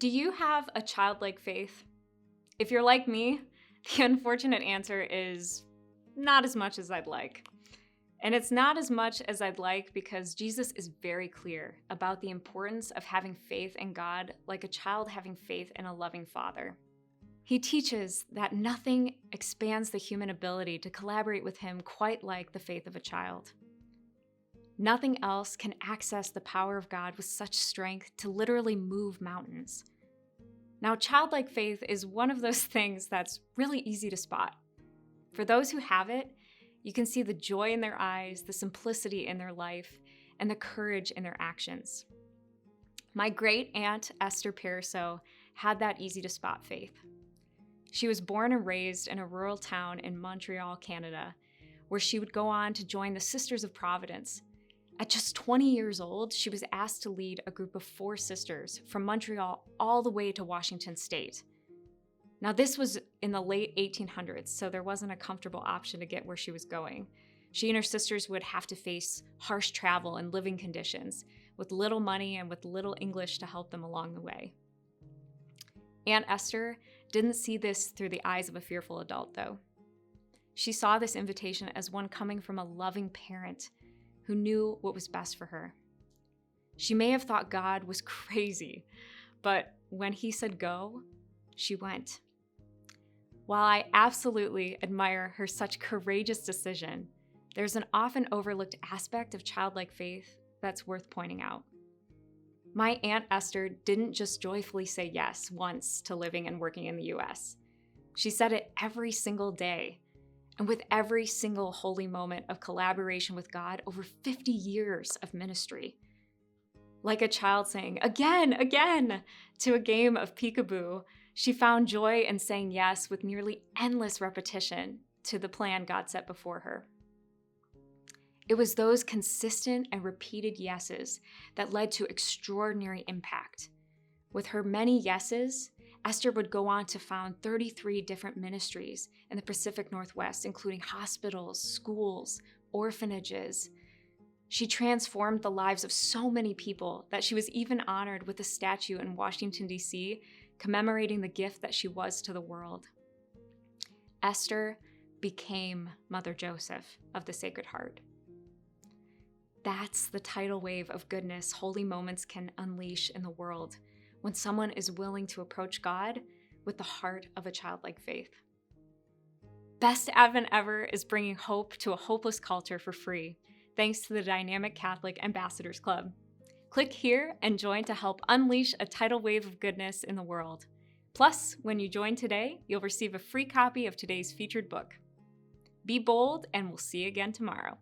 Do you have a childlike faith? If you're like me, the unfortunate answer is not as much as I'd like. And it's not as much as I'd like because Jesus is very clear about the importance of having faith in God like a child having faith in a loving father. He teaches that nothing expands the human ability to collaborate with Him quite like the faith of a child. Nothing else can access the power of God with such strength to literally move mountains. Now, childlike faith is one of those things that's really easy to spot. For those who have it, you can see the joy in their eyes, the simplicity in their life, and the courage in their actions. My great aunt, Esther Pariseau, had that easy to spot faith. She was born and raised in a rural town in Montreal, Canada, where she would go on to join the Sisters of Providence. At just 20 years old, she was asked to lead a group of 4 sisters from Montreal all the way to Washington State. Now, this was in the late 1800s, so there wasn't a comfortable option to get where she was going. She and her sisters would have to face harsh travel and living conditions, with little money and with little English to help them along the way. Aunt Esther didn't see this through the eyes of a fearful adult, though. She saw this invitation as one coming from a loving parent who knew what was best for her. She may have thought God was crazy, but when He said go, she went. While I absolutely admire her such courageous decision, there's an often overlooked aspect of childlike faith that's worth pointing out. My Aunt Esther didn't just joyfully say yes once to living and working in the US. She said it every single day, and with every single holy moment of collaboration with God over 50 years of ministry. Like a child saying, again, again, to a game of peekaboo, she found joy in saying yes with nearly endless repetition to the plan God set before her. It was those consistent and repeated yeses that led to extraordinary impact. With her many yeses, Esther would go on to found 33 different ministries in the Pacific Northwest, including hospitals, schools, orphanages. She transformed the lives of so many people that she was even honored with a statue in Washington, D.C., commemorating the gift that she was to the world. Esther became Mother Joseph of the Sacred Heart. That's the tidal wave of goodness holy moments can unleash in the world when someone is willing to approach God with the heart of a childlike faith. Best Advent Ever is bringing hope to a hopeless culture for free, thanks to the Dynamic Catholic Ambassadors Club. Click here and join to help unleash a tidal wave of goodness in the world. Plus, when you join today, you'll receive a free copy of today's featured book. Be bold, and we'll see you again tomorrow.